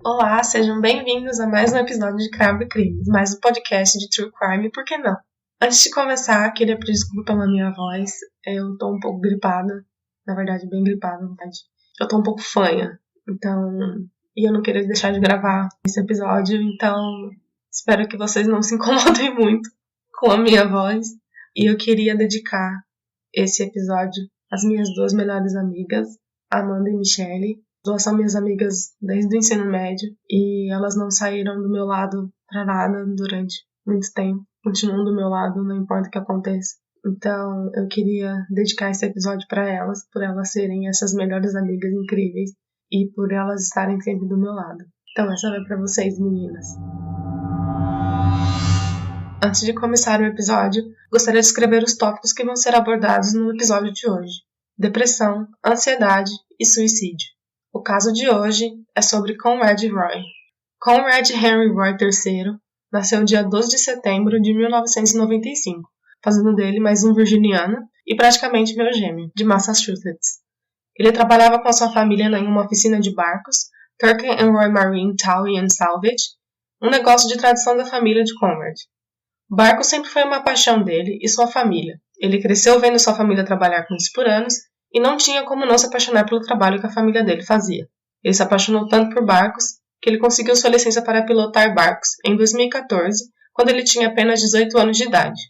Olá, sejam bem-vindos a mais um episódio de Crime e Crimes, mais um podcast de True Crime, por que não? Antes de começar, queria pedir desculpa pela minha voz, eu tô um pouco gripada, na verdade bem gripada, na verdade. Eu tô um pouco fanha, e eu não queria deixar de gravar esse episódio, então espero que vocês não se incomodem muito com a minha voz. E eu queria dedicar esse episódio às minhas duas melhores amigas, Amanda e Michelle. Duas são minhas amigas desde o ensino médio e elas não saíram do meu lado pra nada durante muito tempo. Continuam do meu lado, não importa o que aconteça. Então eu queria dedicar esse episódio pra elas, por elas serem essas melhores amigas incríveis e por elas estarem sempre do meu lado. Então essa vai pra vocês, meninas. Antes de começar o episódio, gostaria de escrever os tópicos que vão ser abordados no episódio de hoje: depressão, ansiedade e suicídio. O caso de hoje é sobre Conrad Roy. Conrad Henry Roy III nasceu dia 12 de setembro de 1995, fazendo dele mais um virginiano e praticamente meu gêmeo, de Massachusetts. Ele trabalhava com a sua família em uma oficina de barcos, Turken & Roy Marine Towing and Salvage, um negócio de tradição da família de Conrad. O barco sempre foi uma paixão dele e sua família. Ele cresceu vendo sua família trabalhar com isso por anos e não tinha como não se apaixonar pelo trabalho que a família dele fazia. Ele se apaixonou tanto por barcos que ele conseguiu sua licença para pilotar barcos em 2014, quando ele tinha apenas 18 anos de idade.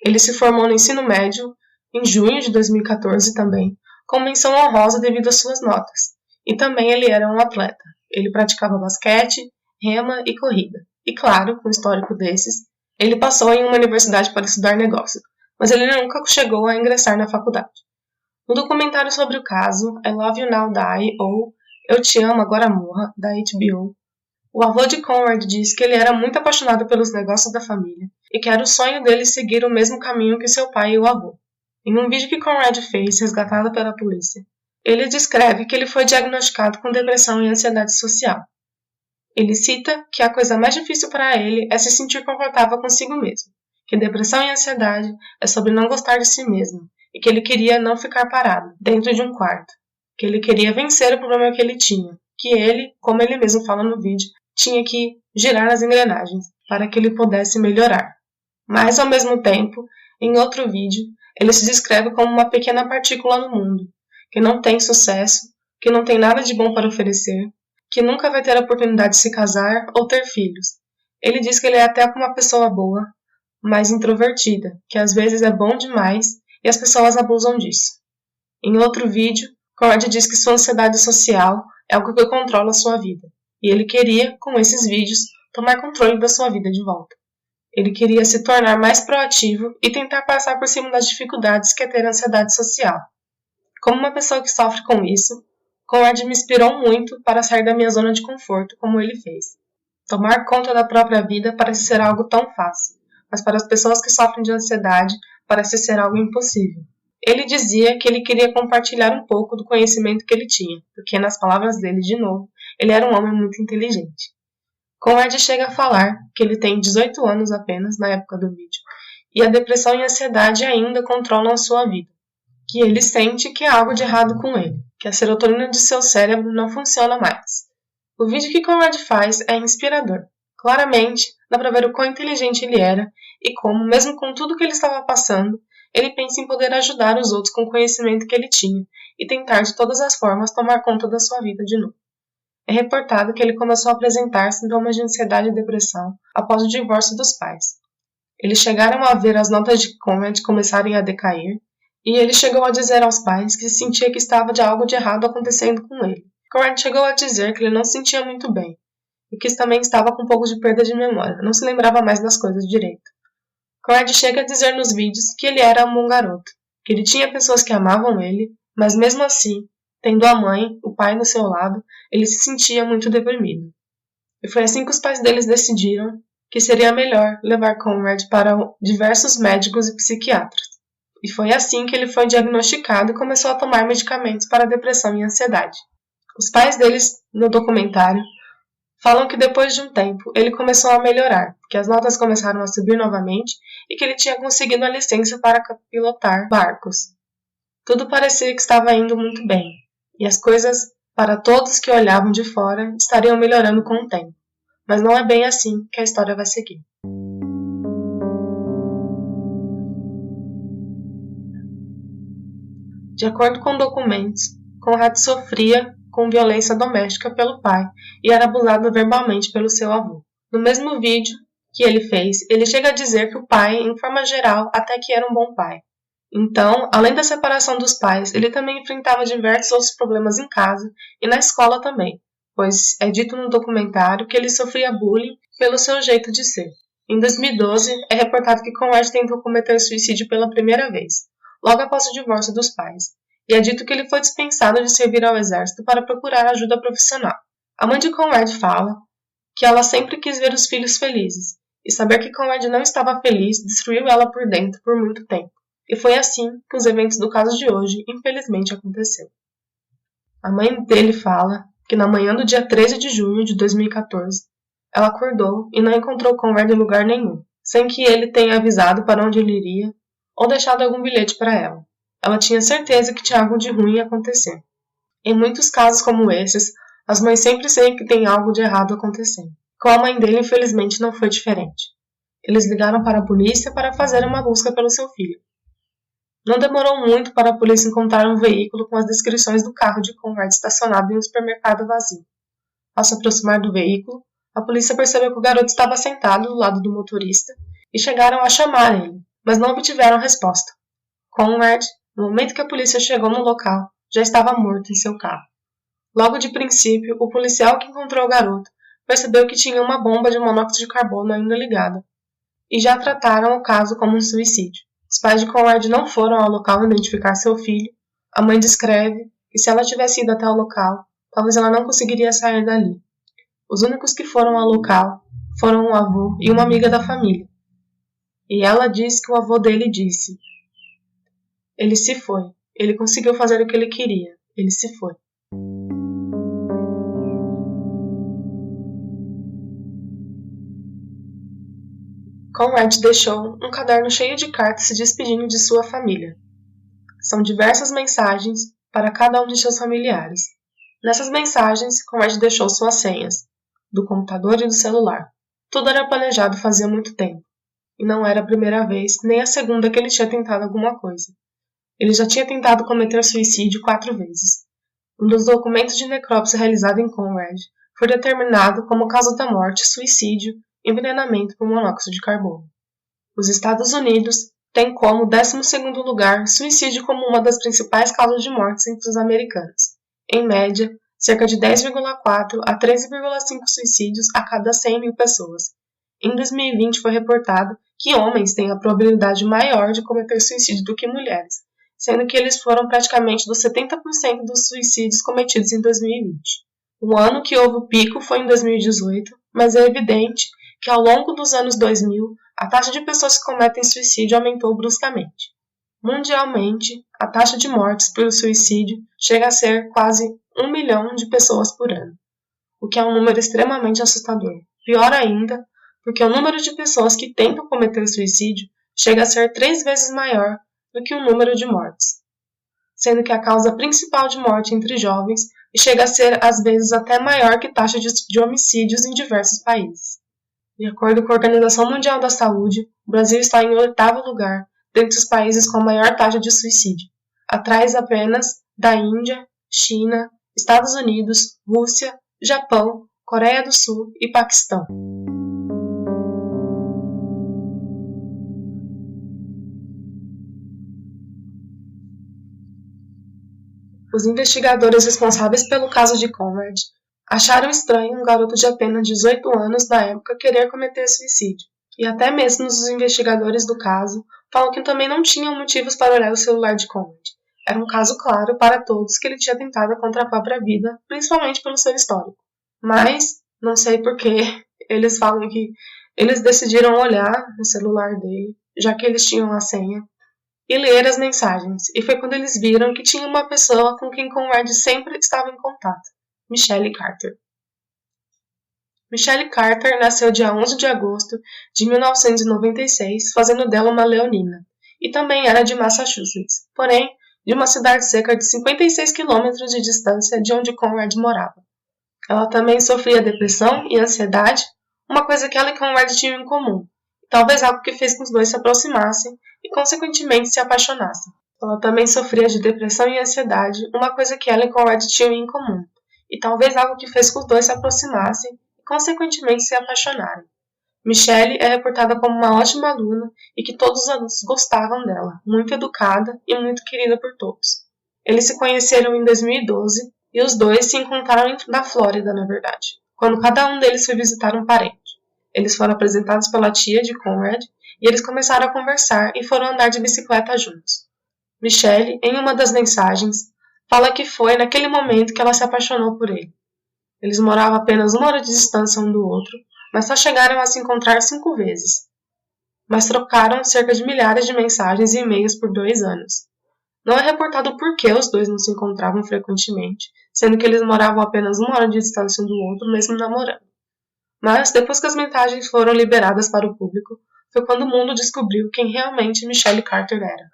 Ele se formou no ensino médio em junho de 2014 também, com menção honrosa devido às suas notas. E também ele era um atleta. Ele praticava basquete, rema e corrida. E claro, com um histórico desses, ele passou em uma universidade para estudar negócio, mas ele nunca chegou a ingressar na faculdade. No documentário sobre o caso, I Love You Now Die, ou Eu Te Amo Agora Morra, da HBO, o avô de Conrad diz que ele era muito apaixonado pelos negócios da família e que era o sonho dele seguir o mesmo caminho que seu pai e o avô. Em um vídeo que Conrad fez, resgatado pela polícia, ele descreve que ele foi diagnosticado com depressão e ansiedade social. Ele cita que a coisa mais difícil para ele é se sentir confortável consigo mesmo, que depressão e ansiedade é sobre não gostar de si mesmo, e que ele queria não ficar parado, dentro de um quarto, que ele queria vencer o problema que ele tinha, que ele, como ele mesmo fala no vídeo, tinha que girar as engrenagens para que ele pudesse melhorar. Mas, ao mesmo tempo, em outro vídeo, ele se descreve como uma pequena partícula no mundo, que não tem sucesso, que não tem nada de bom para oferecer, que nunca vai ter a oportunidade de se casar ou ter filhos. Ele diz que ele é até uma pessoa boa, mas introvertida, que às vezes é bom demais e as pessoas abusam disso. Em outro vídeo, Conrad diz que sua ansiedade social é algo que controla a sua vida, e ele queria, com esses vídeos, tomar controle da sua vida de volta. Ele queria se tornar mais proativo e tentar passar por cima das dificuldades que é ter ansiedade social. Como uma pessoa que sofre com isso, Conrad me inspirou muito para sair da minha zona de conforto, como ele fez. Tomar conta da própria vida parece ser algo tão fácil, mas para as pessoas que sofrem de ansiedade, parece ser algo impossível. Ele dizia que ele queria compartilhar um pouco do conhecimento que ele tinha, porque, nas palavras dele de novo, ele era um homem muito inteligente. Conrad chega a falar que ele tem 18 anos apenas na época do vídeo, e a depressão e a ansiedade ainda controlam a sua vida, que ele sente que há algo de errado com ele, que a serotonina de seu cérebro não funciona mais. O vídeo que Conrad faz é inspirador. Claramente, dá para ver o quão inteligente ele era e como, mesmo com tudo que ele estava passando, ele pensa em poder ajudar os outros com o conhecimento que ele tinha e tentar de todas as formas tomar conta da sua vida de novo. É reportado que ele começou a apresentar sintomas de ansiedade e depressão após o divórcio dos pais. Eles chegaram a ver as notas de Conrad começarem a decair e ele chegou a dizer aos pais que sentia que estava de algo de errado acontecendo com ele. Conrad chegou a dizer que ele não se sentia muito bem e que também estava com um pouco de perda de memória, não se lembrava mais das coisas direito. Conrad chega a dizer nos vídeos que ele era um bom garoto, que ele tinha pessoas que amavam ele, mas mesmo assim, tendo a mãe, o pai do seu lado, ele se sentia muito deprimido. E foi assim que os pais deles decidiram que seria melhor levar Conrad para diversos médicos e psiquiatras. E foi assim que ele foi diagnosticado e começou a tomar medicamentos para depressão e ansiedade. Os pais deles, no documentário, falam que depois de um tempo ele começou a melhorar, que as notas começaram a subir novamente e que ele tinha conseguido a licença para pilotar barcos. Tudo parecia que estava indo muito bem, e as coisas para todos que olhavam de fora, estariam melhorando com o tempo. Mas não é bem assim que a história vai seguir. De acordo com documentos, Conrad sofria com violência doméstica pelo pai e era abusado verbalmente pelo seu avô. No mesmo vídeo que ele fez, ele chega a dizer que o pai, em forma geral, até que era um bom pai. Então, além da separação dos pais, ele também enfrentava diversos outros problemas em casa e na escola também, pois é dito no documentário que ele sofria bullying pelo seu jeito de ser. Em 2012, é reportado que Conrad tentou cometer suicídio pela primeira vez, logo após o divórcio dos pais, e é dito que ele foi dispensado de servir ao exército para procurar ajuda profissional. A mãe de Conrad fala que ela sempre quis ver os filhos felizes, e saber que Conrad não estava feliz destruiu ela por dentro por muito tempo. E foi assim que os eventos do caso de hoje, infelizmente, aconteceu. A mãe dele fala que na manhã do dia 13 de junho de 2014, ela acordou e não encontrou Conrad em lugar nenhum, sem que ele tenha avisado para onde ele iria ou deixado algum bilhete para ela. Ela tinha certeza que tinha algo de ruim a acontecer. Em muitos casos como esses, as mães sempre sabem que tem algo de errado acontecendo. Com a mãe dele, infelizmente, não foi diferente. Eles ligaram para a polícia para fazer uma busca pelo seu filho. Não demorou muito para a polícia encontrar um veículo com as descrições do carro de Conrad estacionado em um supermercado vazio. Ao se aproximar do veículo, a polícia percebeu que o garoto estava sentado do lado do motorista e chegaram a chamar ele, mas não obtiveram resposta. Conrad, no momento que a polícia chegou no local, já estava morto em seu carro. Logo de princípio, o policial que encontrou o garoto percebeu que tinha uma bomba de monóxido de carbono ainda ligada, e já trataram o caso como um suicídio. Os pais de Conrad não foram ao local identificar seu filho. A mãe descreve que se ela tivesse ido até o local, talvez ela não conseguiria sair dali. Os únicos que foram ao local foram o avô e uma amiga da família. E ela diz que o avô dele disse: "Ele se foi. Ele conseguiu fazer o que ele queria. Ele se foi." Conrad deixou um caderno cheio de cartas se despedindo de sua família. São diversas mensagens para cada um de seus familiares. Nessas mensagens, Conrad deixou suas senhas, do computador e do celular. Tudo era planejado fazia muito tempo, e não era a primeira vez nem a segunda que ele tinha tentado alguma coisa. Ele já tinha tentado cometer suicídio 4 vezes. Um dos documentos de necrópsia realizado em Conrad foi determinado como causa da morte suicídio envenenamento por monóxido de carbono. Os Estados Unidos têm como 12º lugar suicídio como uma das principais causas de mortes entre os americanos. Em média, cerca de 10,4 a 13,5 suicídios a cada 100 mil pessoas. Em 2020 foi reportado que homens têm a probabilidade maior de cometer suicídio do que mulheres, sendo que eles foram praticamente dos 70% dos suicídios cometidos em 2020. O ano que houve o pico foi em 2018, mas é evidente que ao longo dos anos 2000, a taxa de pessoas que cometem suicídio aumentou bruscamente. Mundialmente, a taxa de mortes por suicídio chega a ser quase 1 milhão de pessoas por ano, o que é um número extremamente assustador. Pior ainda, porque o número de pessoas que tentam cometer suicídio chega a ser 3 vezes maior do que o número de mortes, sendo que a causa principal de morte entre jovens chega a ser às vezes até maior que a taxa de homicídios em diversos países. De acordo com a Organização Mundial da Saúde, o Brasil está em 8º lugar dentre os países com a maior taxa de suicídio, atrás apenas da Índia, China, Estados Unidos, Rússia, Japão, Coreia do Sul e Paquistão. Os investigadores responsáveis pelo caso de Conrad acharam estranho um garoto de apenas 18 anos na época querer cometer suicídio. E até mesmo os investigadores do caso falam que também não tinham motivos para olhar o celular de Conrad. Era um caso claro para todos que ele tinha tentado contra a própria vida, principalmente pelo seu histórico. Mas, não sei porquê, eles falam que eles decidiram olhar no celular dele, já que eles tinham a senha, e ler as mensagens. E foi quando eles viram que tinha uma pessoa com quem Conrad sempre estava em contato. Michelle Carter. Michelle Carter nasceu dia 11 de agosto de 1996, fazendo dela uma leonina, e também era de Massachusetts. Porém, de uma cidade cerca de 56 quilômetros de distância de onde Conrad morava. Ela também sofria depressão e ansiedade, uma coisa que ela e Conrad tinham em comum, talvez algo que fez com que os dois se aproximassem e, consequentemente, se apaixonassem. Ela também sofria de depressão e ansiedade, uma coisa que ela e Conrad tinham em comum, e talvez algo que fez com que os dois se aproximassem e, consequentemente, se apaixonarem. Michelle é reportada como uma ótima aluna e que todos os alunos gostavam dela, muito educada e muito querida por todos. Eles se conheceram em 2012 e os dois se encontraram na Flórida, na verdade, quando cada um deles foi visitar um parente. Eles foram apresentados pela tia de Conrad e eles começaram a conversar e foram andar de bicicleta juntos. Michelle, em uma das mensagens, fala que foi naquele momento que ela se apaixonou por ele. Eles moravam apenas 1 hora de distância um do outro, mas só chegaram a se encontrar 5 vezes. Mas trocaram cerca de milhares de mensagens e e-mails por 2 anos. Não é reportado por que os dois não se encontravam frequentemente, sendo que eles moravam apenas 1 hora de distância um do outro, mesmo namorando. Mas, depois que as mensagens foram liberadas para o público, foi quando o mundo descobriu quem realmente Michelle Carter era.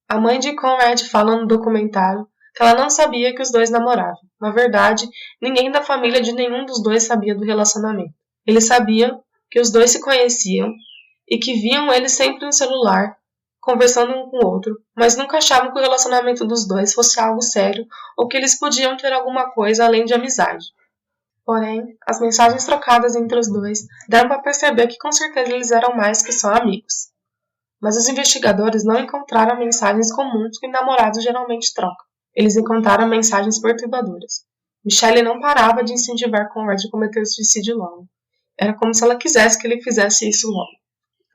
A mãe de Conrad fala no documentário que ela não sabia que os dois namoravam. Na verdade, ninguém da família de nenhum dos dois sabia do relacionamento. Eles sabiam que os dois se conheciam e que viam eles sempre no celular, conversando um com o outro, mas nunca achavam que o relacionamento dos dois fosse algo sério ou que eles podiam ter alguma coisa além de amizade. Porém, as mensagens trocadas entre os dois deram para perceber que com certeza eles eram mais que só amigos. Mas os investigadores não encontraram mensagens comuns que namorados geralmente trocam. Eles encontraram mensagens perturbadoras. Michelle não parava de incentivar Conrad a cometer suicídio logo. Era como se ela quisesse que ele fizesse isso logo.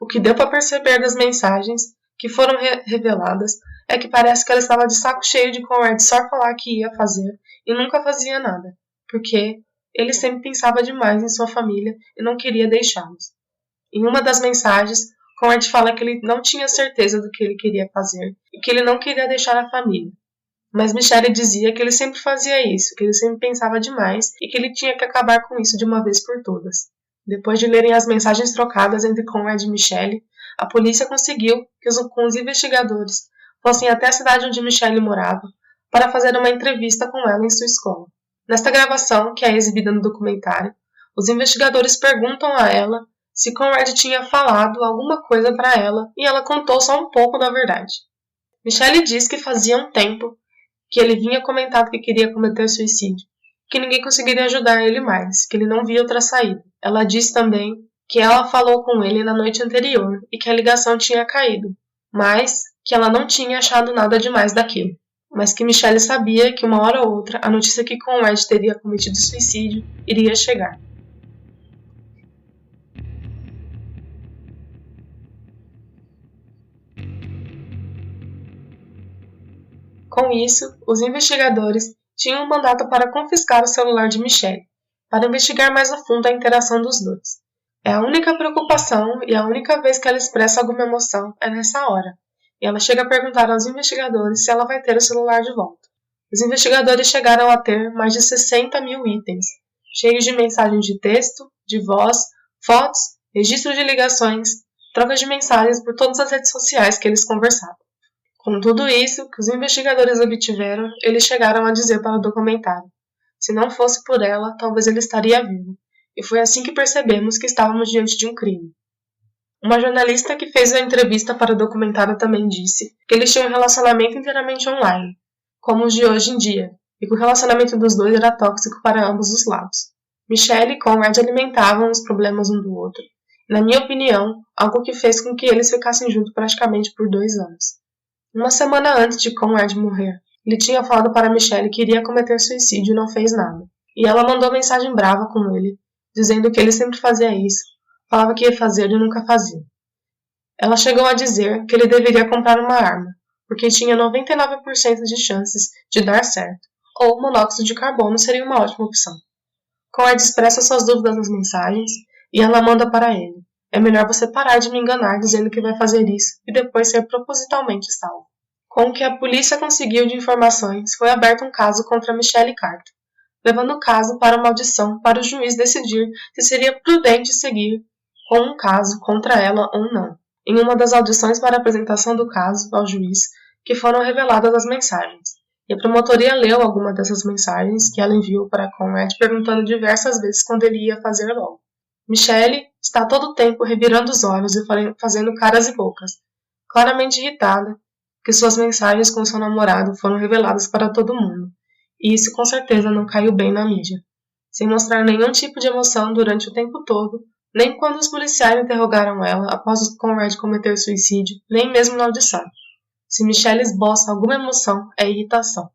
O que deu para perceber das mensagens que foram reveladas é que parece que ela estava de saco cheio de Conrad só falar que ia fazer e nunca fazia nada, porque ele sempre pensava demais em sua família e não queria deixá-los. Em uma das mensagens, Conrad fala que ele não tinha certeza do que ele queria fazer e que ele não queria deixar a família. Mas Michelle dizia que ele sempre fazia isso, que ele sempre pensava demais e que ele tinha que acabar com isso de uma vez por todas. Depois de lerem as mensagens trocadas entre Conrad e Michelle, a polícia conseguiu que os investigadores fossem até a cidade onde Michelle morava para fazer uma entrevista com ela em sua escola. Nesta gravação, que é exibida no documentário, os investigadores perguntam a ela se Conrad tinha falado alguma coisa para ela e ela contou só um pouco da verdade. Michelle diz que fazia um tempo que ele vinha comentado que queria cometer suicídio, que ninguém conseguiria ajudar ele mais, que ele não via outra saída. Ela diz também que ela falou com ele na noite anterior e que a ligação tinha caído, mas que ela não tinha achado nada demais daquilo. Mas que Michelle sabia que uma hora ou outra a notícia que Conrad teria cometido suicídio iria chegar. Com isso, os investigadores tinham um mandato para confiscar o celular de Michelle, para investigar mais a fundo a interação dos dois. É a única preocupação e a única vez que ela expressa alguma emoção é nessa hora, e ela chega a perguntar aos investigadores se ela vai ter o celular de volta. Os investigadores chegaram a ter mais de 60 mil itens, cheios de mensagens de texto, de voz, fotos, registros de ligações, trocas de mensagens por todas as redes sociais que eles conversavam. Com tudo isso que os investigadores obtiveram, eles chegaram a dizer para o documentário: se não fosse por ela, talvez ele estaria vivo. E foi assim que percebemos que estávamos diante de um crime. Uma jornalista que fez a entrevista para o documentário também disse que eles tinham um relacionamento inteiramente online, como os de hoje em dia, e que o relacionamento dos dois era tóxico para ambos os lados. Michelle e Conrad alimentavam os problemas um do outro, e, na minha opinião, algo que fez com que eles ficassem juntos praticamente por 2 anos. Uma semana antes de Conrad morrer, ele tinha falado para Michelle que iria cometer suicídio e não fez nada. E ela mandou mensagem brava com ele, dizendo que ele sempre fazia isso, falava que ia fazer e nunca fazia. Ela chegou a dizer que ele deveria comprar uma arma, porque tinha 99% de chances de dar certo, ou monóxido de carbono seria uma ótima opção. Conrad expressa suas dúvidas nas mensagens e ela manda para ele: é melhor você parar de me enganar dizendo que vai fazer isso e depois ser propositalmente salvo. Com o que a polícia conseguiu de informações, foi aberto um caso contra Michelle Carter, levando o caso para uma audição para o juiz decidir se seria prudente seguir com um caso contra ela ou não. em uma das audições para a apresentação do caso ao juiz, que foram reveladas as mensagens. E a promotoria leu alguma dessas mensagens que ela enviou para Conrad, perguntando diversas vezes quando ele ia fazer logo. Michelle está todo o tempo revirando os olhos e fazendo caras e bocas, claramente irritada, que suas mensagens com seu namorado foram reveladas para todo mundo, e isso com certeza não caiu bem na mídia. Sem mostrar nenhum tipo de emoção durante o tempo todo, nem quando os policiais interrogaram ela após Conrad cometer suicídio, nem mesmo na audição. Se Michelle esboça alguma emoção, é irritação.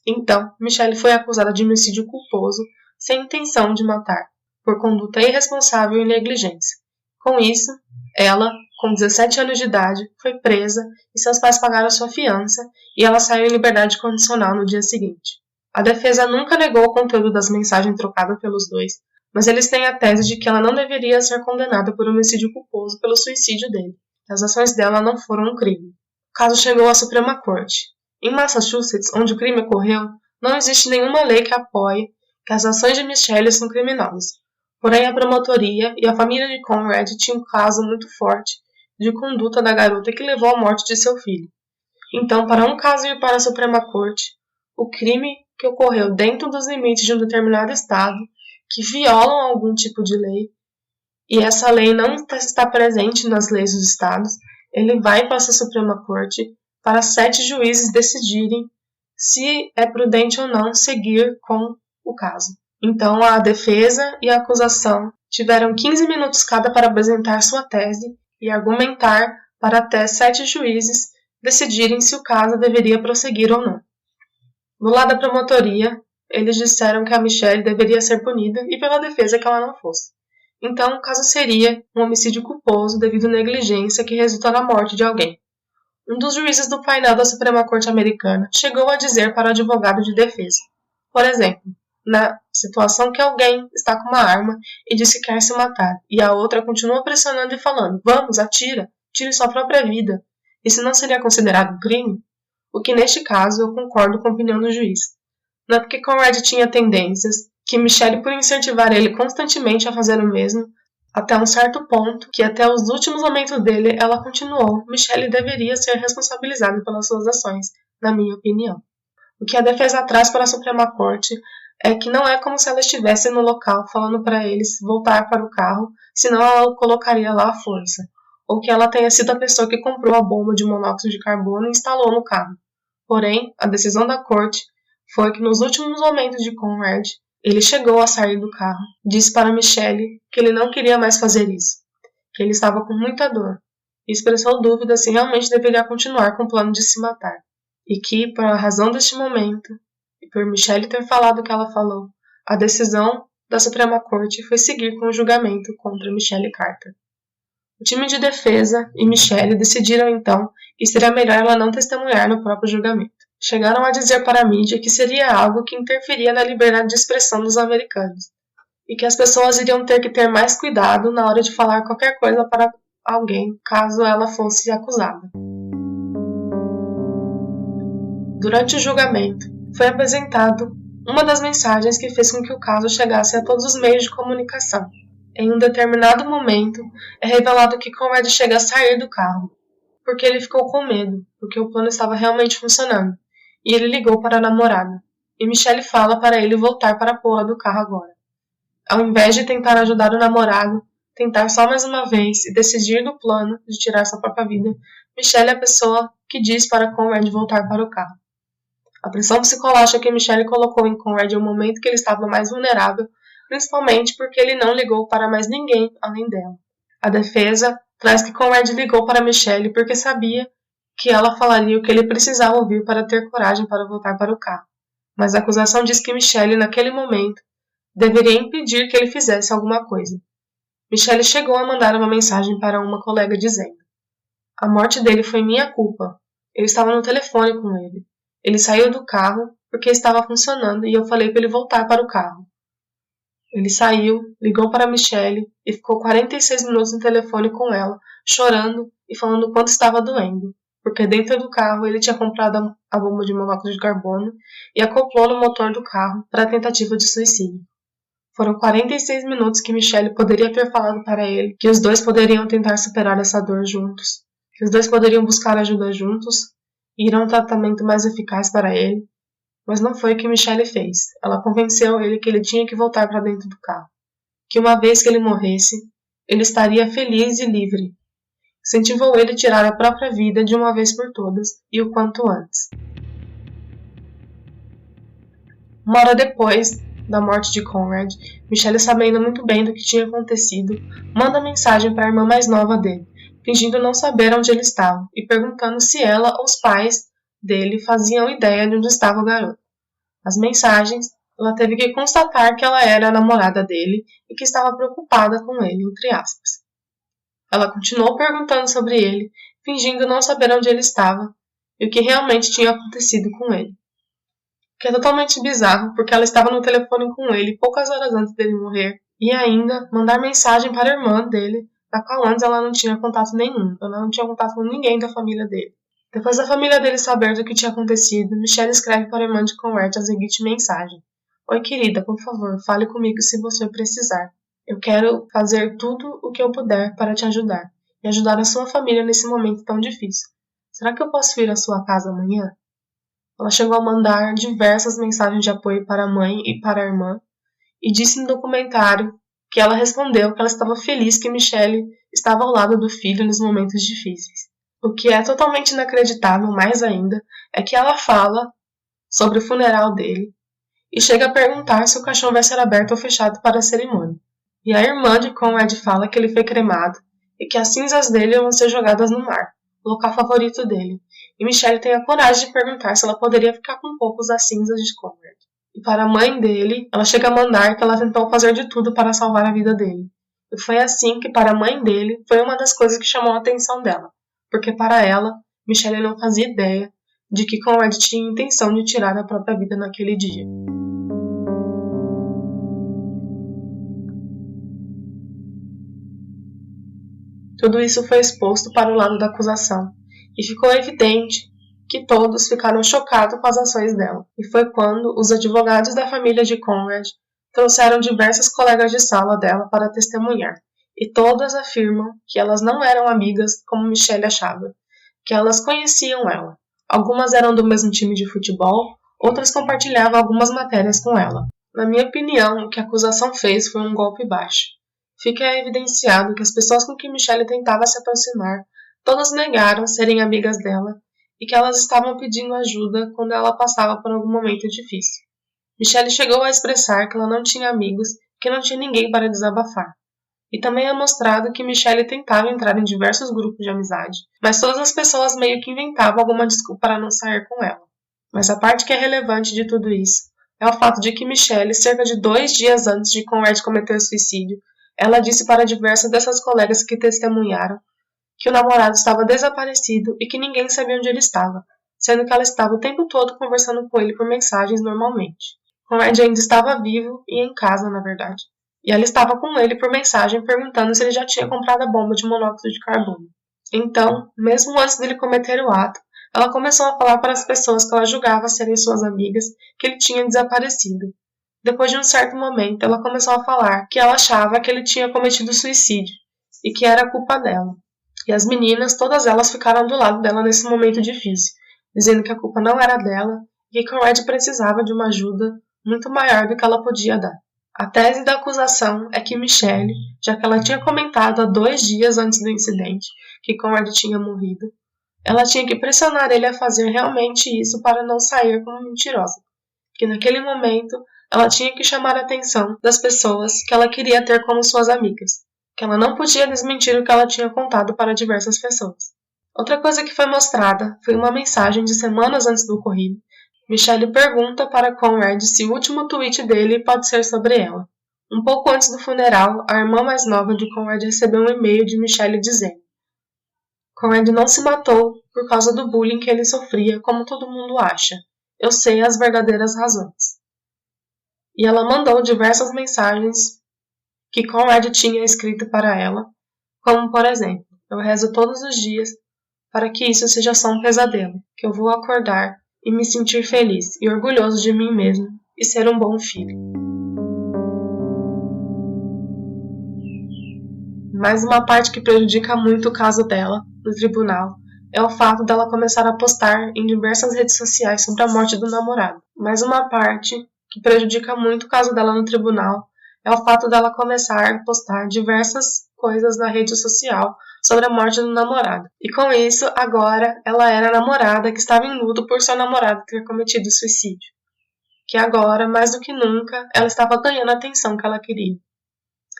Então, Michelle foi acusada de homicídio culposo, sem intenção de matar, por conduta irresponsável e negligência. Com isso, ela, com 17 anos de idade, foi presa e seus pais pagaram sua fiança e ela saiu em liberdade condicional no dia seguinte. A defesa nunca negou o conteúdo das mensagens trocadas pelos dois, mas eles têm a tese de que ela não deveria ser condenada por homicídio culposo pelo suicídio dele. As ações dela não foram um crime. O caso chegou à Suprema Corte. Em Massachusetts, onde o crime ocorreu, não existe nenhuma lei que apoie que as ações de Michelle são criminosas. Porém, a promotoria e a família de Conrad tinham um caso muito forte de conduta da garota que levou à morte de seu filho. Então, para um caso ir para a Suprema Corte, o crime que ocorreu dentro dos limites de um determinado estado, que violam algum tipo de lei, e essa lei não está presente nas leis dos estados, ele vai para essa Suprema Corte para 7 juízes decidirem se é prudente ou não seguir com o caso. Então, a defesa e a acusação tiveram 15 minutos cada para apresentar sua tese e argumentar para até 7 juízes decidirem se o caso deveria prosseguir ou não. Do lado da promotoria, eles disseram que a Michelle deveria ser punida e pela defesa que ela não fosse. Então, o caso seria um homicídio culposo devido à negligência que resulta na morte de alguém. Um dos juízes do painel da Suprema Corte Americana chegou a dizer para o advogado de defesa, por exemplo, na situação que alguém está com uma arma e diz que quer se matar, e a outra continua pressionando e falando, vamos, atira, tire sua própria vida. Isso não seria considerado um crime? O que neste caso eu concordo com a opinião do juiz. Não é porque Conrad tinha tendências, que Michelle por incentivar ele constantemente a fazer o mesmo, até um certo ponto, que até os últimos momentos dele ela continuou, Michelle deveria ser responsabilizada pelas suas ações, na minha opinião. O que a defesa traz para a Suprema Corte é que não é como se ela estivesse no local falando para eles voltar para o carro, senão ela o colocaria lá à força, ou que ela tenha sido a pessoa que comprou a bomba de monóxido de carbono e instalou no carro. Porém, a decisão da corte foi que nos últimos momentos de Conrad, ele chegou a sair do carro, disse para Michelle que ele não queria mais fazer isso, que ele estava com muita dor, e expressou dúvida se realmente deveria continuar com o plano de se matar, e que, por a razão deste momento, e por Michelle ter falado o que ela falou, a decisão da Suprema Corte foi seguir com o julgamento contra Michelle Carter. O time de defesa e Michelle decidiram então que seria melhor ela não testemunhar no próprio julgamento. Chegaram a dizer para a mídia que seria algo que interferia na liberdade de expressão dos americanos e que as pessoas iriam ter que ter mais cuidado na hora de falar qualquer coisa para alguém caso ela fosse acusada. Durante o julgamento, foi apresentado uma das mensagens que fez com que o caso chegasse a todos os meios de comunicação. Em um determinado momento, é revelado que Conrad chega a sair do carro, porque ele ficou com medo, porque o plano estava realmente funcionando, e ele ligou para a namorada, e Michelle fala para ele voltar para a porra do carro agora. Ao invés de tentar ajudar o namorado, tentar só mais uma vez e decidir do plano de tirar sua própria vida, Michelle é a pessoa que diz para Conrad voltar para o carro. A pressão psicológica que Michelle colocou em Conrad é o momento que ele estava mais vulnerável, principalmente porque ele não ligou para mais ninguém além dela. A defesa traz que Conrad ligou para Michelle porque sabia que ela falaria o que ele precisava ouvir para ter coragem para voltar para o carro. Mas a acusação diz que Michelle, naquele momento, deveria impedir que ele fizesse alguma coisa. Michelle chegou a mandar uma mensagem para uma colega dizendo: a morte dele foi minha culpa. Eu estava no telefone com ele. Ele saiu do carro porque estava funcionando e eu falei para ele voltar para o carro. Ele saiu, ligou para Michelle e ficou 46 minutos no telefone com ela, chorando e falando o quanto estava doendo, porque dentro do carro ele tinha comprado a bomba de monóxido de carbono e acoplou no motor do carro para a tentativa de suicídio. Foram 46 minutos que Michelle poderia ter falado para ele que os dois poderiam tentar superar essa dor juntos, que os dois poderiam buscar ajuda juntos e ir a um tratamento mais eficaz para ele, mas não foi o que Michelle fez. Ela convenceu ele que ele tinha que voltar para dentro do carro, que uma vez que ele morresse, ele estaria feliz e livre. Incentivou ele a tirar a própria vida de uma vez por todas e o quanto antes. Uma hora depois da morte de Conrad, Michelle, sabendo muito bem do que tinha acontecido, manda mensagem para a irmã mais nova dele, fingindo não saber onde ele estava e perguntando se ela ou os pais dele faziam ideia de onde estava o garoto. Nas mensagens, ela teve que constatar que ela era a namorada dele e que estava preocupada com ele, entre aspas. Ela continuou perguntando sobre ele, fingindo não saber onde ele estava e o que realmente tinha acontecido com ele. Que é totalmente bizarro, porque ela estava no telefone com ele poucas horas antes dele morrer, e ainda mandar mensagem para a irmã dele, da qual antes ela não tinha contato nenhum, ela não tinha contato com ninguém da família dele. Depois da família dele saber do que tinha acontecido, Michelle escreve para a irmã de Conrad a seguinte mensagem: Oi querida, por favor, fale comigo se você precisar. Eu quero fazer tudo o que eu puder para te ajudar, e ajudar a sua família nesse momento tão difícil. Será que eu posso ir à sua casa amanhã? Ela chegou a mandar diversas mensagens de apoio para a mãe e para a irmã, e disse no documentário que ela respondeu que ela estava feliz que Michelle estava ao lado do filho nos momentos difíceis. O que é totalmente inacreditável, mais ainda, é que ela fala sobre o funeral dele e chega a perguntar se o caixão vai ser aberto ou fechado para a cerimônia. E a irmã de Conrad fala que ele foi cremado e que as cinzas dele vão ser jogadas no mar, o local favorito dele. E Michelle tem a coragem de perguntar se ela poderia ficar com um pouco das cinzas de Conrad. E para a mãe dele, ela chega a mandar que ela tentou fazer de tudo para salvar a vida dele. E foi assim que, para a mãe dele, foi uma das coisas que chamou a atenção dela. Porque para ela, Michelle não fazia ideia de que Conrad tinha intenção de tirar a própria vida naquele dia. Tudo isso foi exposto para o lado da acusação, e ficou evidente que todos ficaram chocados com as ações dela. E foi quando os advogados da família de Conrad trouxeram diversas colegas de sala dela para testemunhar, e todas afirmam que elas não eram amigas como Michelle achava, que elas conheciam ela. Algumas eram do mesmo time de futebol, outras compartilhavam algumas matérias com ela. Na minha opinião, o que a acusação fez foi um golpe baixo. Fica evidenciado que as pessoas com quem Michelle tentava se aproximar, todas negaram serem amigas dela e que elas estavam pedindo ajuda quando ela passava por algum momento difícil. Michelle chegou a expressar que ela não tinha amigos, que não tinha ninguém para desabafar. E também é mostrado que Michelle tentava entrar em diversos grupos de amizade, mas todas as pessoas meio que inventavam alguma desculpa para não sair com ela. Mas a parte que é relevante de tudo isso é o fato de que Michelle, cerca de 2 dias antes de Conrad cometer suicídio, ela disse para diversas dessas colegas que testemunharam que o namorado estava desaparecido e que ninguém sabia onde ele estava, sendo que ela estava o tempo todo conversando com ele por mensagens normalmente. Conrad ainda estava vivo e em casa, na verdade. E ela estava com ele por mensagem perguntando se ele já tinha comprado a bomba de monóxido de carbono. Então, mesmo antes dele cometer o ato, ela começou a falar para as pessoas que ela julgava serem suas amigas que ele tinha desaparecido. Depois de um certo momento, ela começou a falar que ela achava que ele tinha cometido suicídio e que era culpa dela. E as meninas, todas elas ficaram do lado dela nesse momento difícil, dizendo que a culpa não era dela e que Conrad precisava de uma ajuda muito maior do que ela podia dar. A tese da acusação é que Michelle, já que ela tinha comentado há 2 dias antes do incidente que Conrad tinha morrido, ela tinha que pressionar ele a fazer realmente isso para não sair como mentirosa. Que naquele momento ela tinha que chamar a atenção das pessoas que ela queria ter como suas amigas, que ela não podia desmentir o que ela tinha contado para diversas pessoas. Outra coisa que foi mostrada foi uma mensagem de semanas antes do ocorrido. Michelle pergunta para Conrad se o último tweet dele pode ser sobre ela. Um pouco antes do funeral, a irmã mais nova de Conrad recebeu um e-mail de Michelle dizendo: Conrad não se matou por causa do bullying que ele sofria, como todo mundo acha. Eu sei as verdadeiras razões. E ela mandou diversas mensagens que Conrad tinha escrito para ela, como por exemplo: eu rezo todos os dias para que isso seja só um pesadelo, que eu vou acordar e me sentir feliz e orgulhoso de mim mesmo e ser um bom filho. Mas uma parte que prejudica muito o caso dela no tribunal é o fato dela começar a postar em diversas redes sociais sobre a morte do namorado. Mas uma parte que prejudica muito o caso dela no tribunal é o fato dela começar a postar diversas coisas na rede social sobre a morte do namorado. E com isso, agora ela era a namorada que estava em luto por seu namorado ter cometido suicídio. Que agora, mais do que nunca, ela estava ganhando a atenção que ela queria.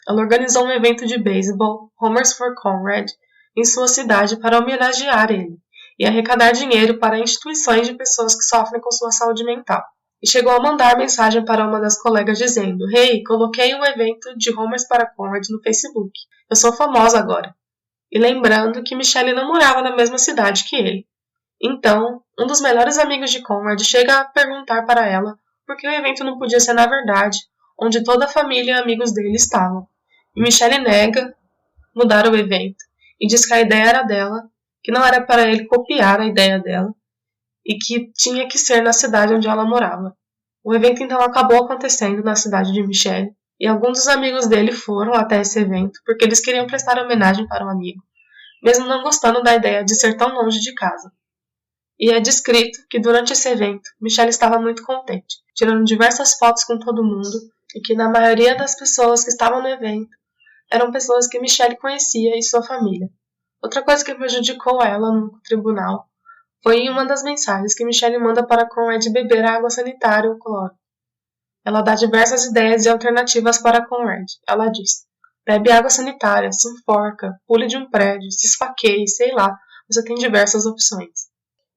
Ela organizou um evento de beisebol, Homers for Conrad, em sua cidade para homenagear ele e arrecadar dinheiro para instituições de pessoas que sofrem com sua saúde mental. E chegou a mandar mensagem para uma das colegas dizendo: "Hey, coloquei um evento de Homers para Conrad no Facebook. Eu sou famosa agora." E lembrando que Michelle não morava na mesma cidade que ele. Então, um dos melhores amigos de Conrad chega a perguntar para ela por que o evento não podia ser na verdade, onde toda a família e amigos dele estavam. E Michelle nega mudar o evento e diz que a ideia era dela, que não era para ele copiar a ideia dela e que tinha que ser na cidade onde ela morava. O evento então acabou acontecendo na cidade de Michelle e alguns dos amigos dele foram até esse evento porque eles queriam prestar homenagem para um amigo, mesmo não gostando da ideia de ser tão longe de casa. E é descrito que durante esse evento, Michelle estava muito contente, tirando diversas fotos com todo mundo e que na maioria das pessoas que estavam no evento eram pessoas que Michelle conhecia e sua família. Outra coisa que prejudicou ela no tribunal foi em uma das mensagens que Michelle manda para Conrad beber água sanitária ou cloro. Ela dá diversas ideias e alternativas para Conrad. Ela diz: bebe água sanitária, se enforca, pule de um prédio, se esfaqueie, sei lá, você tem diversas opções.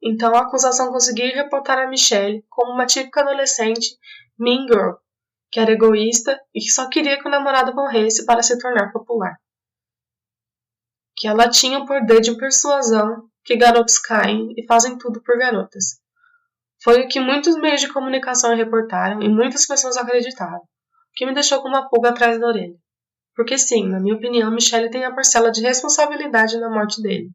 Então a acusação conseguiu reportar a Michelle como uma típica adolescente mean girl, que era egoísta e que só queria que o namorado morresse para se tornar popular. Que ela tinha o poder de persuasão que garotos caem e fazem tudo por garotas. Foi o que muitos meios de comunicação reportaram e muitas pessoas acreditaram, o que me deixou com uma pulga atrás da orelha. Porque sim, na minha opinião, Michelle tem a parcela de responsabilidade na morte dele.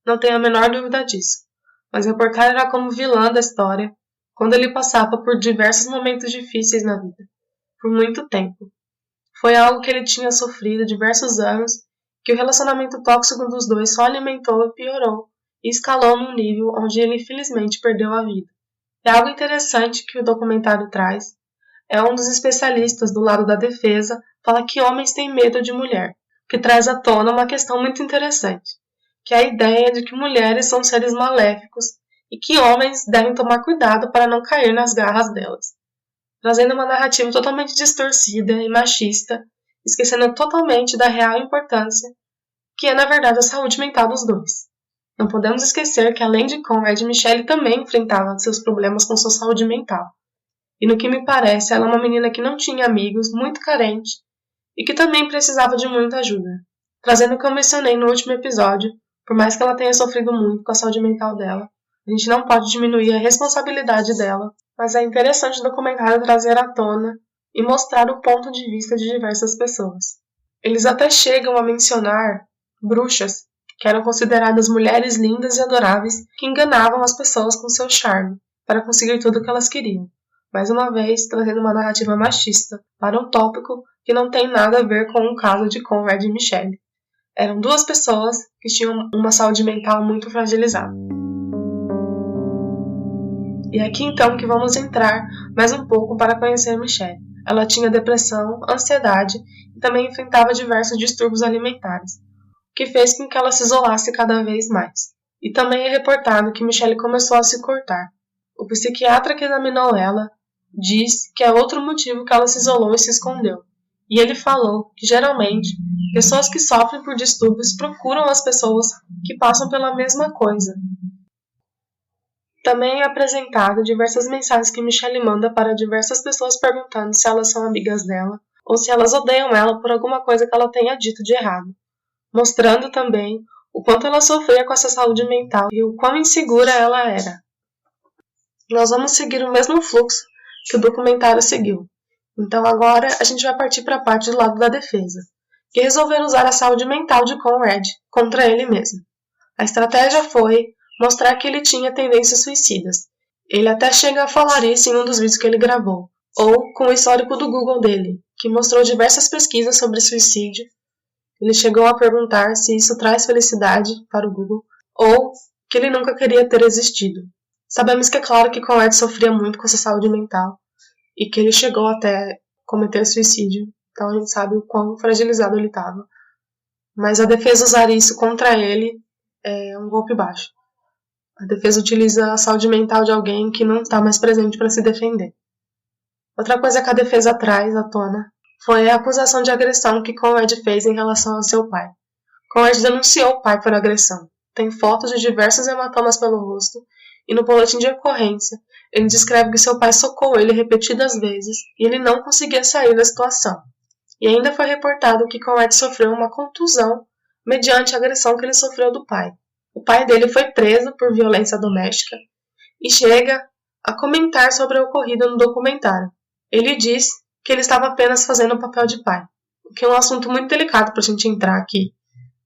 Não tenho a menor dúvida disso. Mas reportar era como vilã da história, quando ele passava por diversos momentos difíceis na vida, por muito tempo. Foi algo que ele tinha sofrido diversos anos, que o relacionamento tóxico dos dois só alimentou e piorou, e escalou num nível onde ele infelizmente perdeu a vida. É algo interessante que o documentário traz. É um dos especialistas do lado da defesa fala que homens têm medo de mulher, que traz à tona uma questão muito interessante, que é a ideia de que mulheres são seres maléficos e que homens devem tomar cuidado para não cair nas garras delas, trazendo uma narrativa totalmente distorcida e machista, esquecendo totalmente da real importância que é na verdade a saúde mental dos dois. Não podemos esquecer que além de Conrad, Michelle também enfrentava seus problemas com sua saúde mental. E no que me parece, ela é uma menina que não tinha amigos, muito carente, e que também precisava de muita ajuda. Trazendo o que eu mencionei no último episódio, por mais que ela tenha sofrido muito com a saúde mental dela, a gente não pode diminuir a responsabilidade dela, mas é interessante o documentário trazer à tona e mostrar o ponto de vista de diversas pessoas. Eles até chegam a mencionar bruxas, que eram consideradas mulheres lindas e adoráveis que enganavam as pessoas com seu charme, para conseguir tudo o que elas queriam. Mais uma vez, trazendo uma narrativa machista para um tópico que não tem nada a ver com o caso de Conrad e Michelle. Eram duas pessoas que tinham uma saúde mental muito fragilizada. E é aqui então que vamos entrar mais um pouco para conhecer Michelle. Ela tinha depressão, ansiedade e também enfrentava diversos distúrbios alimentares, o que fez com que ela se isolasse cada vez mais. E também é reportado que Michelle começou a se cortar. O psiquiatra que examinou ela diz que é outro motivo que ela se isolou e se escondeu. E ele falou que, geralmente, pessoas que sofrem por distúrbios procuram as pessoas que passam pela mesma coisa. Também é apresentado diversas mensagens que Michelle manda para diversas pessoas perguntando se elas são amigas dela ou se elas odeiam ela por alguma coisa que ela tenha dito de errado, mostrando também o quanto ela sofria com essa saúde mental e o quão insegura ela era. Nós vamos seguir o mesmo fluxo que o documentário seguiu. Então agora a gente vai partir para a parte do lado da defesa, que resolveram usar a saúde mental de Conrad contra ele mesmo. A estratégia foi mostrar que ele tinha tendências suicidas. Ele até chega a falar isso em um dos vídeos que ele gravou, ou com o histórico do Google dele, que mostrou diversas pesquisas sobre suicídio, Ele chegou a perguntar se isso traz felicidade para o Google ou que ele nunca queria ter existido. Sabemos que é claro que Conrad sofria muito com essa saúde mental e que ele chegou até cometer suicídio, então a gente sabe o quão fragilizado ele estava. Mas a defesa usar isso contra ele é um golpe baixo. A defesa utiliza a saúde mental de alguém que não está mais presente para se defender. Outra coisa que a defesa traz à tona foi a acusação de agressão que Conrad fez em relação ao seu pai. Conrad denunciou o pai por agressão. Tem fotos de diversos hematomas pelo rosto e no boletim de ocorrência ele descreve que seu pai socou ele repetidas vezes e ele não conseguia sair da situação. E ainda foi reportado que Conrad sofreu uma contusão mediante a agressão que ele sofreu do pai. O pai dele foi preso por violência doméstica e chega a comentar sobre o ocorrido no documentário. Ele diz que ele estava apenas fazendo o papel de pai, o que é um assunto muito delicado para a gente entrar aqui.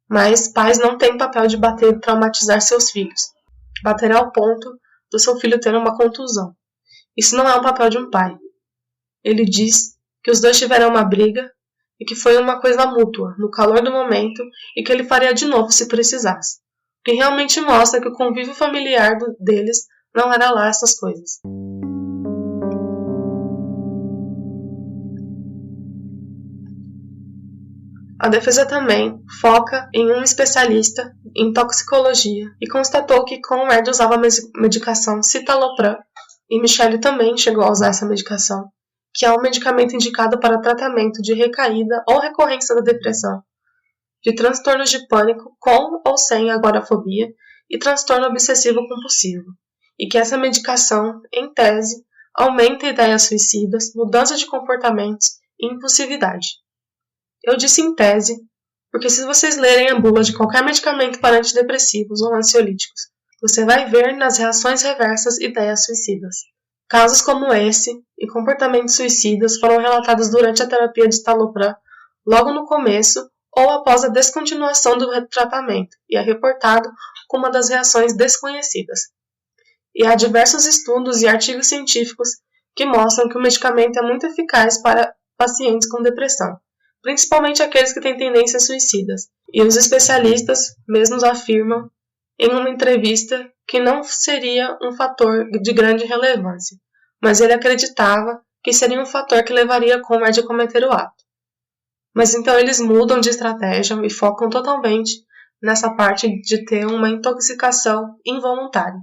Mas pais não têm papel de bater e traumatizar seus filhos. Bater ao ponto do seu filho ter uma contusão. Isso não é um papel de um pai. Ele diz que os dois tiveram uma briga e que foi uma coisa mútua, no calor do momento, e que ele faria de novo se precisasse. O que realmente mostra que o convívio familiar deles não era lá essas coisas. A defesa também foca em um especialista em toxicologia e constatou que Conrad usava a medicação citalopram e Michelle também chegou a usar essa medicação, que é um medicamento indicado para tratamento de recaída ou recorrência da depressão, de transtornos de pânico com ou sem agorafobia e transtorno obsessivo-compulsivo, e que essa medicação, em tese, aumenta ideias suicidas, mudança de comportamentos e impulsividade. Eu disse em tese, porque se vocês lerem a bula de qualquer medicamento para antidepressivos ou ansiolíticos, você vai ver nas reações reversas ideias suicidas. Casos como esse e comportamentos suicidas foram relatados durante a terapia de citalopram, logo no começo ou após a descontinuação do tratamento, e é reportado como uma das reações desconhecidas. E há diversos estudos e artigos científicos que mostram que o medicamento é muito eficaz para pacientes com depressão, principalmente aqueles que têm tendências suicidas. E os especialistas mesmos afirmam em uma entrevista que não seria um fator de grande relevância, mas ele acreditava que seria um fator que levaria Conrad a cometer o ato. Mas então eles mudam de estratégia e focam totalmente nessa parte de ter uma intoxicação involuntária,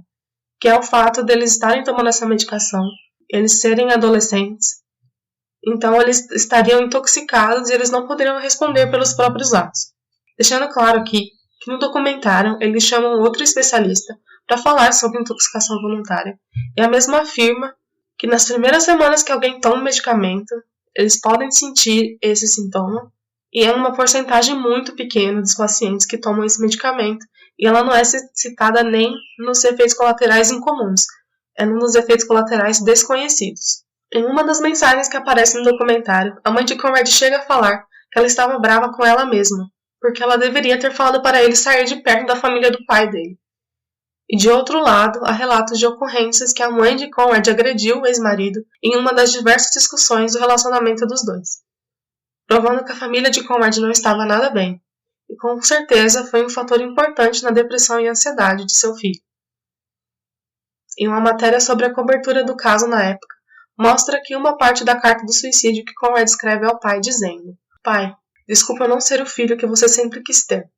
que é o fato deles estarem tomando essa medicação, eles serem adolescentes. Então, eles estariam intoxicados e eles não poderiam responder pelos próprios atos. Deixando claro aqui que no documentário eles chamam outro especialista para falar sobre intoxicação voluntária. E a mesma afirma que nas primeiras semanas que alguém toma um medicamento, eles podem sentir esse sintoma, e é uma porcentagem muito pequena dos pacientes que tomam esse medicamento, e ela não é citada nem nos efeitos colaterais incomuns, é nos efeitos colaterais desconhecidos. Em uma das mensagens que aparece no documentário, a mãe de Conrad chega a falar que ela estava brava com ela mesma, porque ela deveria ter falado para ele sair de perto da família do pai dele. E de outro lado, há relatos de ocorrências que a mãe de Conrad agrediu o ex-marido em uma das diversas discussões do relacionamento dos dois, provando que a família de Conrad não estava nada bem, e com certeza foi um fator importante na depressão e ansiedade de seu filho. Em uma matéria sobre a cobertura do caso na época, mostra aqui uma parte da carta do suicídio que Conrad escreve ao pai dizendo: "Pai, desculpa eu não ser o filho que você sempre quis ter."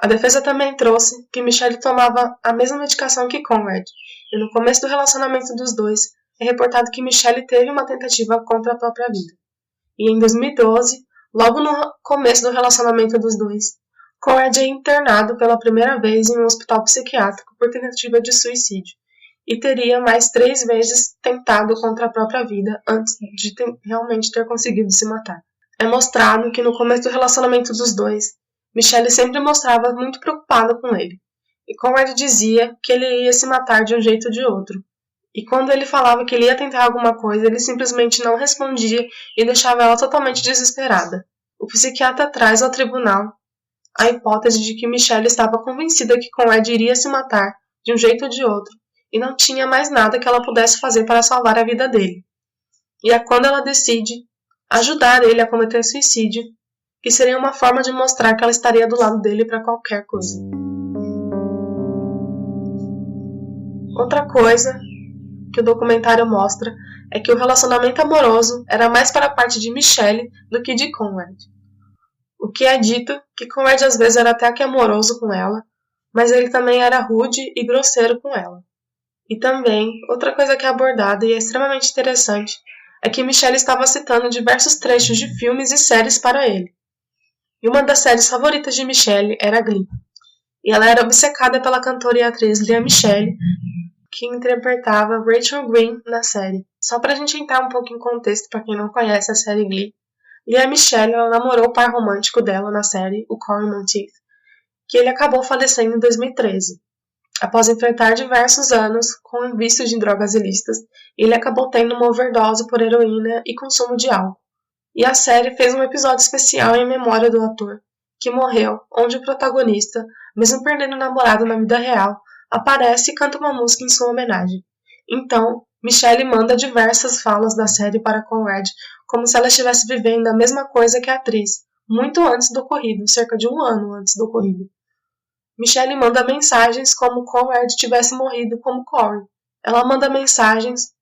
A defesa também trouxe que Michelle tomava a mesma medicação que Conrad, e no começo do relacionamento dos dois, é reportado que Michelle teve uma tentativa contra a própria vida. E em 2012, logo no começo do relacionamento dos dois, Conrad é internado pela primeira vez em um hospital psiquiátrico por tentativa de suicídio, e teria mais 3 vezes tentado contra a própria vida antes de realmente ter conseguido se matar. É mostrado que no começo do relacionamento dos dois, Michelle sempre mostrava muito preocupada com ele, e Conrad dizia que ele ia se matar de um jeito ou de outro. E quando ele falava que ele ia tentar alguma coisa, ele simplesmente não respondia e deixava ela totalmente desesperada. O psiquiatra traz ao tribunal a hipótese de que Michelle estava convencida que Conrad iria se matar de um jeito ou de outro, e não tinha mais nada que ela pudesse fazer para salvar a vida dele. E é quando ela decide ajudar ele a cometer suicídio que seria uma forma de mostrar que ela estaria do lado dele para qualquer coisa. Outra coisa que o documentário mostra é que o relacionamento amoroso era mais para a parte de Michelle do que de Conrad. O que é dito que Conrad às vezes era até que amoroso com ela, mas ele também era rude e grosseiro com ela. E também, outra coisa que é abordada e é extremamente interessante é que Michelle estava citando diversos trechos de filmes e séries para ele. E uma das séries favoritas de Michelle era Glee. E ela era obcecada pela cantora e atriz Lea Michele, que interpretava Rachel Green na série. Só pra gente entrar um pouco em contexto para quem não conhece a série Glee, Lea Michele namorou o par romântico dela na série, o Corey Monteith, que ele acabou falecendo em 2013. Após enfrentar diversos anos com vícios de drogas ilícitas, ele acabou tendo uma overdose por heroína e consumo de álcool. E a série fez um episódio especial em memória do ator, que morreu, onde o protagonista, mesmo perdendo o namorado na vida real, aparece e canta uma música em sua homenagem. Então, Michelle manda diversas falas da série para Conrad, como se ela estivesse vivendo a mesma coisa que a atriz, muito antes do ocorrido, cerca de 1 ano antes do ocorrido. Michelle manda mensagens como Conrad tivesse morrido como Corey. Ela manda mensagens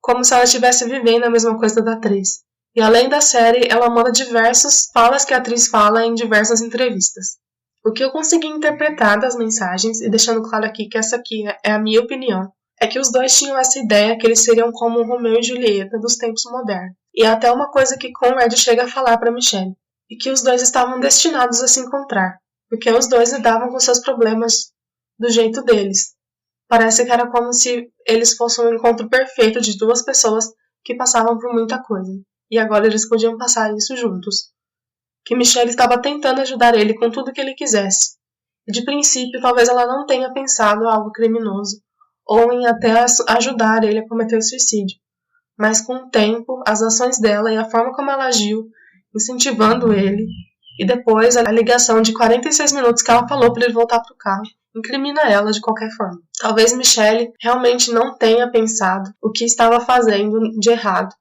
como se ela estivesse vivendo a mesma coisa da atriz. E além da série, ela manda diversas falas que a atriz fala em diversas entrevistas. O que eu consegui interpretar das mensagens, e deixando claro aqui que essa aqui é a minha opinião, é que os dois tinham essa ideia que eles seriam como Romeu e Julieta dos tempos modernos. E é até uma coisa que Conrad chega a falar para Michelle. E que os dois estavam destinados a se encontrar, porque os dois lidavam com seus problemas do jeito deles. Parece que era como se eles fossem um encontro perfeito de duas pessoas que passavam por muita coisa. E agora eles podiam passar isso juntos. Que Michelle estava tentando ajudar ele com tudo que ele quisesse. E de princípio, talvez ela não tenha pensado em algo criminoso, ou em até ajudar ele a cometer suicídio. Mas com o tempo, as ações dela e a forma como ela agiu, incentivando ele, e depois a ligação de 46 minutos que ela falou para ele voltar para o carro, incrimina ela de qualquer forma. Talvez Michelle realmente não tenha pensado o que estava fazendo de errado,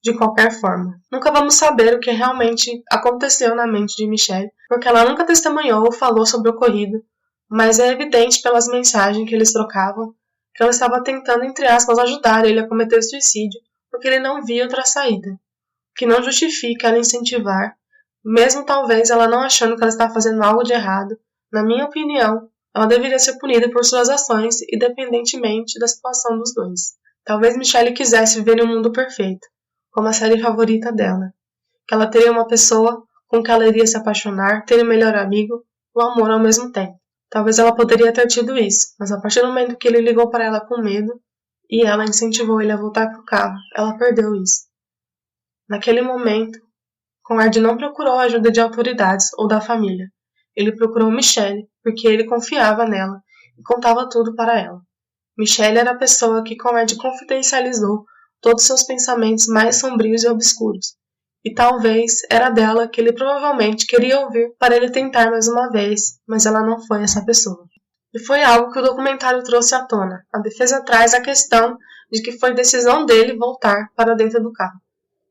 de qualquer forma. Nunca vamos saber o que realmente aconteceu na mente de Michelle, porque ela nunca testemunhou ou falou sobre o ocorrido, mas é evidente pelas mensagens que eles trocavam que ela estava tentando, entre aspas, ajudar ele a cometer suicídio, porque ele não via outra saída. O que não justifica ela incentivar, mesmo talvez ela não achando que ela está fazendo algo de errado. Na minha opinião, ela deveria ser punida por suas ações, independentemente da situação dos dois. Talvez Michelle quisesse viver em um mundo perfeito, como a série favorita dela, que ela teria uma pessoa com que ela iria se apaixonar, ter um melhor amigo, o amor ao mesmo tempo. Talvez ela poderia ter tido isso, mas a partir do momento que ele ligou para ela com medo e ela incentivou ele a voltar para o carro, ela perdeu isso. Naquele momento, Conrad não procurou a ajuda de autoridades ou da família. Ele procurou Michelle porque ele confiava nela e contava tudo para ela. Michelle era a pessoa que Conrad confidencializou todos seus pensamentos mais sombrios e obscuros. E talvez era dela que ele provavelmente queria ouvir para ele tentar mais uma vez, mas ela não foi essa pessoa. E foi algo que o documentário trouxe à tona. A defesa traz a questão de que foi decisão dele voltar para dentro do carro.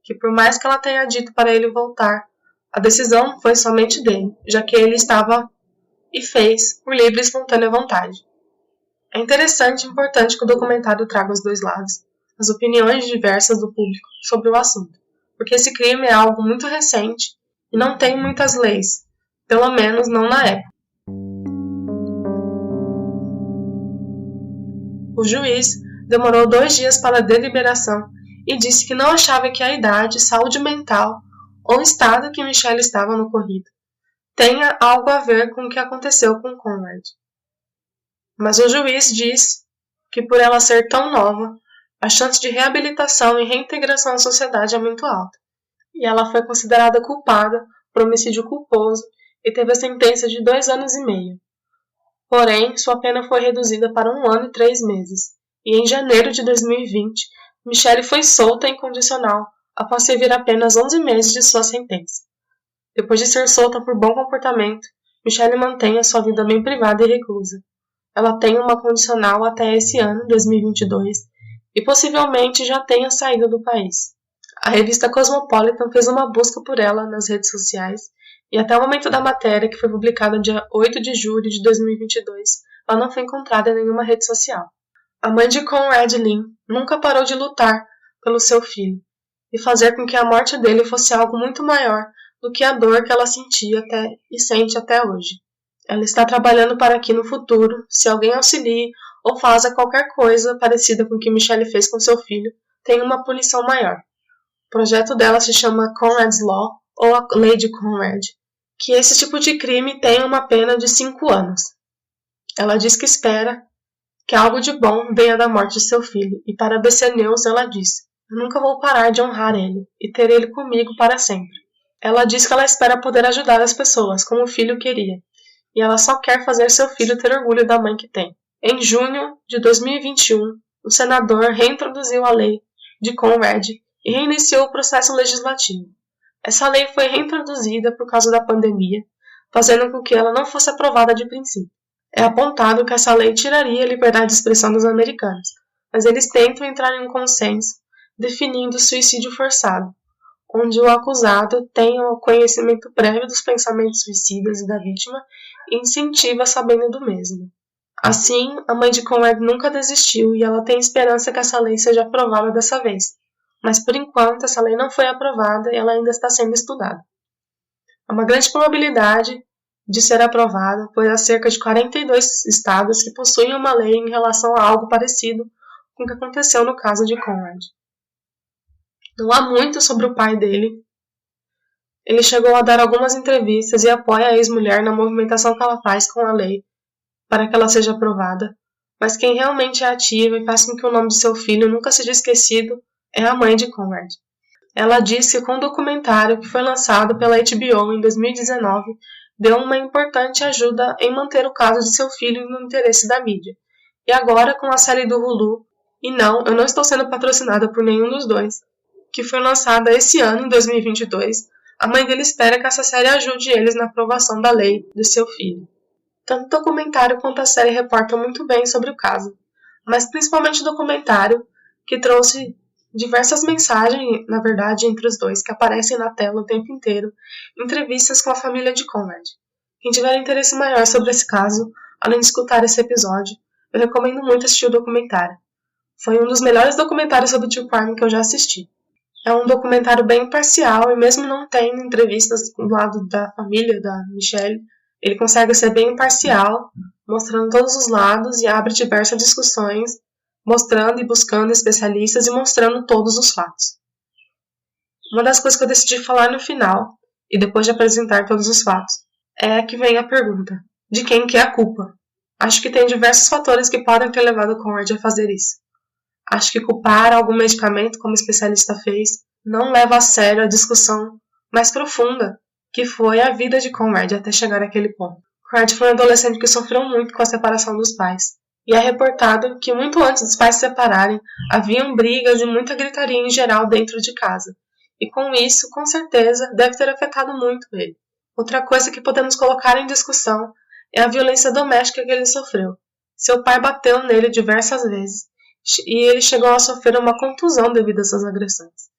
Que por mais que ela tenha dito para ele voltar, a decisão foi somente dele, já que ele estava e fez por livre e espontânea vontade. É interessante e importante que o documentário traga os dois lados, as opiniões diversas do público sobre o assunto, porque esse crime é algo muito recente e não tem muitas leis, pelo menos não na época. O juiz demorou 2 dias para a deliberação e disse que não achava que a idade, saúde mental ou estado que Michelle estava no ocorrido tenha algo a ver com o que aconteceu com Conrad. Mas o juiz diz que por ela ser tão nova, a chance de reabilitação e reintegração à sociedade é muito alta. E ela foi considerada culpada por homicídio culposo e teve a sentença de 2 anos e meio. Porém, sua pena foi reduzida para 1 ano e 3 meses. E em janeiro de 2020, Michelle foi solta incondicional após servir apenas 11 meses de sua sentença. Depois de ser solta por bom comportamento, Michelle mantém a sua vida bem privada e reclusa. Ela tem uma condicional até esse ano, 2022, e possivelmente já tenha saído do país. A revista Cosmopolitan fez uma busca por ela nas redes sociais E até o momento da matéria, que foi publicada no dia 8 de julho de 2022, ela não foi encontrada em nenhuma rede social. A mãe de Conrad Lynn nunca parou de lutar pelo seu filho e fazer com que a morte dele fosse algo muito maior do que a dor que ela sentia e sente até hoje. Ela está trabalhando para que no futuro, se alguém auxilie ou faça qualquer coisa parecida com o que Michelle fez com seu filho, tenha uma punição maior. O projeto dela se chama Conrad's Law, ou a Lei de Conrad, que esse tipo de crime tem uma pena de 5 anos. Ela diz que espera que algo de bom venha da morte de seu filho, e para ABC News ela diz: "Eu nunca vou parar de honrar ele e ter ele comigo para sempre." Ela diz que ela espera poder ajudar as pessoas, como o filho queria, e ela só quer fazer seu filho ter orgulho da mãe que tem. Em junho de 2021, o senador reintroduziu a lei de Conrad e reiniciou o processo legislativo. Essa lei foi reintroduzida por causa da pandemia, fazendo com que ela não fosse aprovada de princípio. É apontado que essa lei tiraria a liberdade de expressão dos americanos, mas eles tentam entrar em um consenso definindo o suicídio forçado, onde o acusado tem o conhecimento prévio dos pensamentos suicidas da vítima e incentiva sabendo do mesmo. Assim, a mãe de Conrad nunca desistiu e ela tem esperança que essa lei seja aprovada dessa vez. Mas por enquanto essa lei não foi aprovada e ela ainda está sendo estudada. Há uma grande probabilidade de ser aprovada, pois há cerca de 42 estados que possuem uma lei em relação a algo parecido com o que aconteceu no caso de Conrad. Não há muito sobre o pai dele. Ele chegou a dar algumas entrevistas e apoia a ex-mulher na movimentação que ela faz com a lei para que ela seja aprovada, mas quem realmente é ativa e faz com que o nome de seu filho nunca seja esquecido é a mãe de Conrad. Ela disse que com o documentário que foi lançado pela HBO em 2019, deu uma importante ajuda em manter o caso de seu filho no interesse da mídia. E agora com a série do Hulu, e não, eu não estou sendo patrocinada por nenhum dos dois, que foi lançada esse ano, em 2022, a mãe dele espera que essa série ajude eles na aprovação da lei do seu filho. Tanto o documentário quanto a série reportam muito bem sobre o caso, mas principalmente o documentário, que trouxe diversas mensagens, na verdade, entre os dois, que aparecem na tela o tempo inteiro, entrevistas com a família de Conrad. Quem tiver interesse maior sobre esse caso, além de escutar esse episódio, eu recomendo muito assistir o documentário. Foi um dos melhores documentários sobre True Crime que eu já assisti. É um documentário bem imparcial e mesmo não tendo entrevistas do lado da família da Michelle, ele consegue ser bem imparcial, mostrando todos os lados e abre diversas discussões, mostrando e buscando especialistas e mostrando todos os fatos. Uma das coisas que eu decidi falar no final, e depois de apresentar todos os fatos, é que vem a pergunta: de quem que é a culpa? Acho que tem diversos fatores que podem ter levado o Conrad a fazer isso. Acho que culpar algum medicamento, como o especialista fez, não leva a sério a discussão mais profunda, que foi a vida de Conrad até chegar àquele ponto. Conrad foi um adolescente que sofreu muito com a separação dos pais, e é reportado que muito antes dos pais se separarem, haviam brigas e muita gritaria em geral dentro de casa, e com isso, com certeza, deve ter afetado muito ele. Outra coisa que podemos colocar em discussão é a violência doméstica que ele sofreu. Seu pai bateu nele diversas vezes, e ele chegou a sofrer uma contusão devido a essas agressões.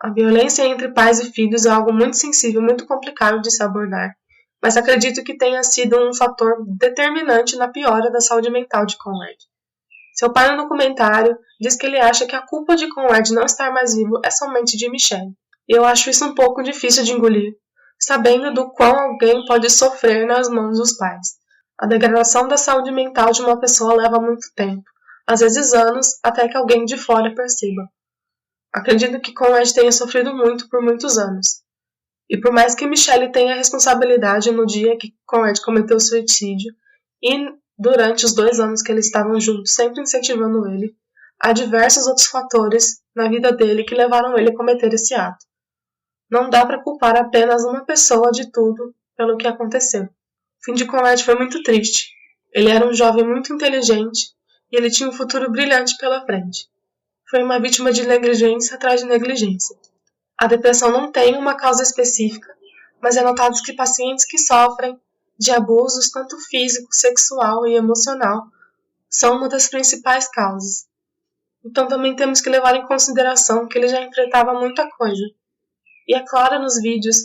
A violência entre pais e filhos é algo muito sensível, muito complicado de se abordar, mas acredito que tenha sido um fator determinante na piora da saúde mental de Conrad. Seu pai no documentário diz que ele acha que a culpa de Conrad não estar mais vivo é somente de Michelle, e eu acho isso um pouco difícil de engolir, sabendo do quão alguém pode sofrer nas mãos dos pais. A degradação da saúde mental de uma pessoa leva muito tempo, às vezes anos, até que alguém de fora perceba. Acredito que Conrad tenha sofrido muito por muitos anos. E por mais que Michelle tenha responsabilidade no dia que Conrad cometeu suicídio e durante os 2 anos que eles estavam juntos, sempre incentivando ele, há diversos outros fatores na vida dele que levaram ele a cometer esse ato. Não dá para culpar apenas uma pessoa de tudo pelo que aconteceu. O fim de Conrad foi muito triste. Ele era um jovem muito inteligente e ele tinha um futuro brilhante pela frente. Foi uma vítima de negligência atrás de negligência. A depressão não tem uma causa específica, mas é notado que pacientes que sofrem de abusos tanto físico, sexual e emocional são uma das principais causas. Então também temos que levar em consideração que ele já enfrentava muita coisa. E é claro nos vídeos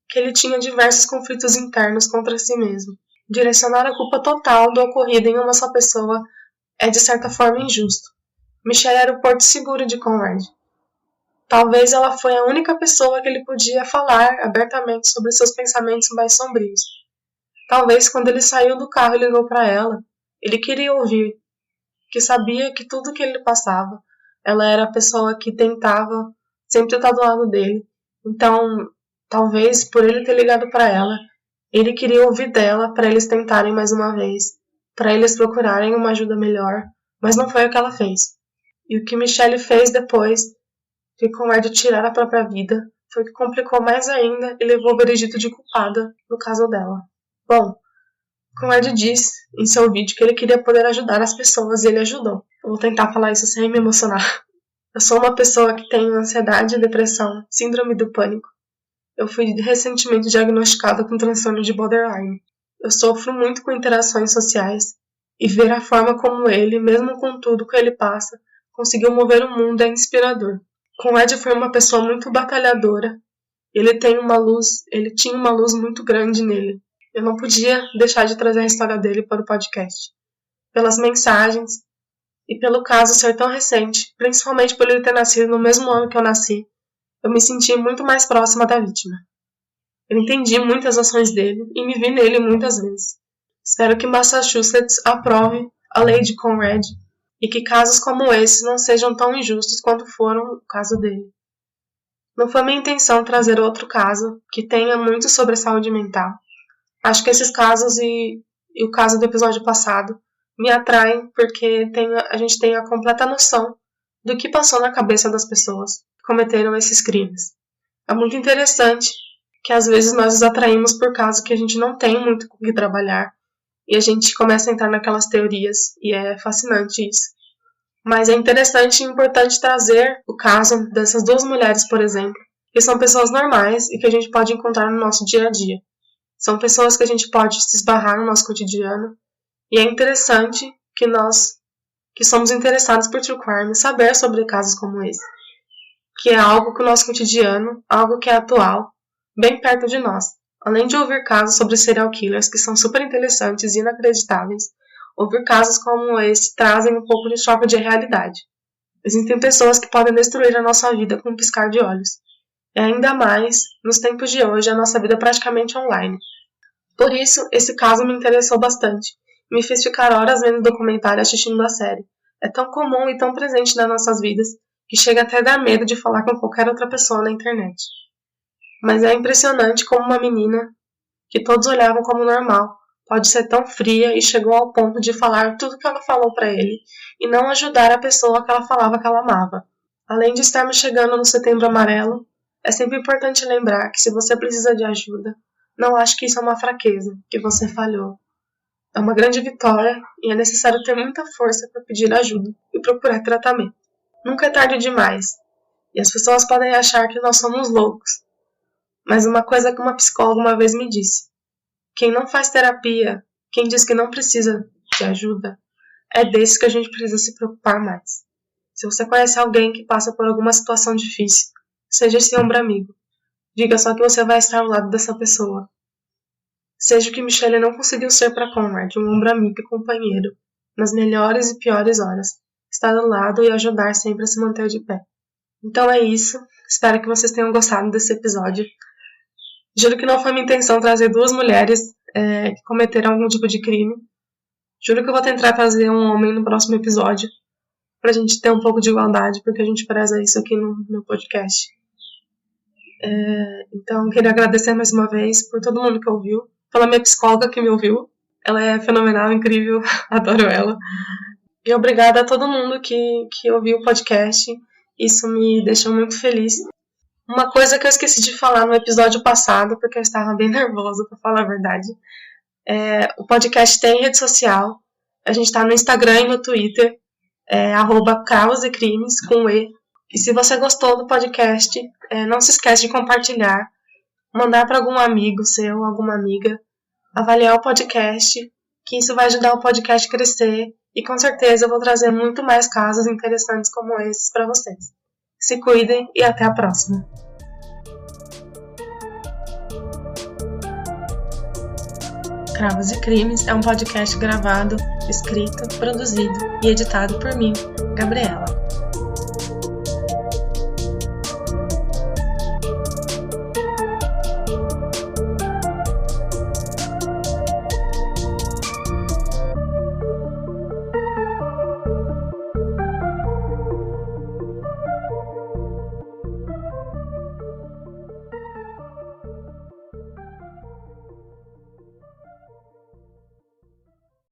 que ele tinha diversos conflitos internos contra si mesmo. Direcionar a culpa total do ocorrido em uma só pessoa é de certa forma injusto. Michelle era o porto seguro de Conrad. Talvez ela foi a única pessoa que ele podia falar abertamente sobre seus pensamentos mais sombrios. Talvez quando ele saiu do carro e ligou para ela, ele queria ouvir, que sabia que tudo que ele passava, ela era a pessoa que tentava sempre estar do lado dele. Então, talvez por ele ter ligado para ela, ele queria ouvir dela para eles tentarem mais uma vez, para eles procurarem uma ajuda melhor, mas não foi o que ela fez. E o que Michelle fez depois de Conrad tirar a própria vida foi o que complicou mais ainda e levou o veredito de culpada no caso dela. Bom, Conrad disse em seu vídeo que ele queria poder ajudar as pessoas e ele ajudou. Eu vou tentar falar isso sem me emocionar. Eu sou uma pessoa que tem ansiedade, depressão, síndrome do pânico. Eu fui recentemente diagnosticada com transtorno de borderline. Eu sofro muito com interações sociais e ver a forma como ele, mesmo com tudo que ele passa, conseguiu mover o mundo é inspirador. Conrad foi uma pessoa muito batalhadora. Ele tinha uma luz muito grande nele. Eu não podia deixar de trazer a história dele para o podcast. Pelas mensagens e pelo caso ser tão recente, principalmente por ele ter nascido no mesmo ano que eu nasci, eu me senti muito mais próxima da vítima. Eu entendi muitas ações dele e me vi nele muitas vezes. Espero que Massachusetts aprove a lei de Conrad e que casos como esse não sejam tão injustos quanto foram o caso dele. Não foi minha intenção trazer outro caso que tenha muito sobre saúde mental. Acho que esses casos e o caso do episódio passado me atraem porque a gente tem a completa noção do que passou na cabeça das pessoas que cometeram esses crimes. É muito interessante que às vezes nós nos atraímos por casos que a gente não tem muito com o que trabalhar e a gente começa a entrar naquelas teorias e é fascinante isso. Mas é interessante e importante trazer o caso dessas duas mulheres, por exemplo, que são pessoas normais e que a gente pode encontrar no nosso dia a dia. São pessoas que a gente pode se esbarrar no nosso cotidiano e é interessante que nós, que somos interessados por true crime, saber sobre casos como esse, que é algo que o nosso cotidiano, algo que é atual, bem perto de nós. Além de ouvir casos sobre serial killers que são super interessantes e inacreditáveis, ouvir casos como esse trazem um pouco de choque de realidade. Existem pessoas que podem destruir a nossa vida com um piscar de olhos. E ainda mais, nos tempos de hoje, a nossa vida é praticamente online. Por isso, esse caso me interessou bastante. Me fez ficar horas vendo documentário e assistindo a série. É tão comum e tão presente nas nossas vidas que chega até a dar medo de falar com qualquer outra pessoa na internet. Mas é impressionante como uma menina, que todos olhavam como normal, pode ser tão fria e chegou ao ponto de falar tudo que ela falou para ele e não ajudar a pessoa que ela falava que ela amava. Além de estarmos chegando no Setembro Amarelo, é sempre importante lembrar que se você precisa de ajuda, não ache que isso é uma fraqueza, que você falhou. É uma grande vitória e é necessário ter muita força para pedir ajuda e procurar tratamento. Nunca é tarde demais, e as pessoas podem achar que nós somos loucos. Mas uma coisa que uma psicóloga uma vez me disse: quem não faz terapia, quem diz que não precisa de ajuda, é desse que a gente precisa se preocupar mais. Se você conhece alguém que passa por alguma situação difícil, seja esse ombro amigo. Diga só que você vai estar ao lado dessa pessoa. Seja o que Michelle não conseguiu ser para Conrad, um ombro amigo e companheiro, nas melhores e piores horas. Estar do lado e ajudar sempre a se manter de pé. Então é isso. Espero que vocês tenham gostado desse episódio. Juro que não foi minha intenção trazer duas mulheres que cometeram algum tipo de crime. Juro que eu vou tentar trazer um homem no próximo episódio, pra gente ter um pouco de igualdade, porque a gente preza isso aqui no meu podcast. Então, queria agradecer mais uma vez por todo mundo que ouviu, pela minha psicóloga que me ouviu. Ela é fenomenal, incrível, adoro ela. E obrigada a todo mundo que ouviu o podcast. Isso me deixou muito feliz. Uma coisa que eu esqueci de falar no episódio passado, porque eu estava bem nervosa, pra falar a verdade. O podcast tem rede social. A gente está no Instagram e no Twitter. @causaecrimes, com E. E se você gostou do podcast, não se esquece de compartilhar, mandar para algum amigo seu, alguma amiga, avaliar o podcast, que isso vai ajudar o podcast a crescer e com certeza eu vou trazer muito mais casos interessantes como esses para vocês. Se cuidem e até a próxima! Escravos e Crimes é um podcast gravado, escrito, produzido e editado por mim, Gabriela.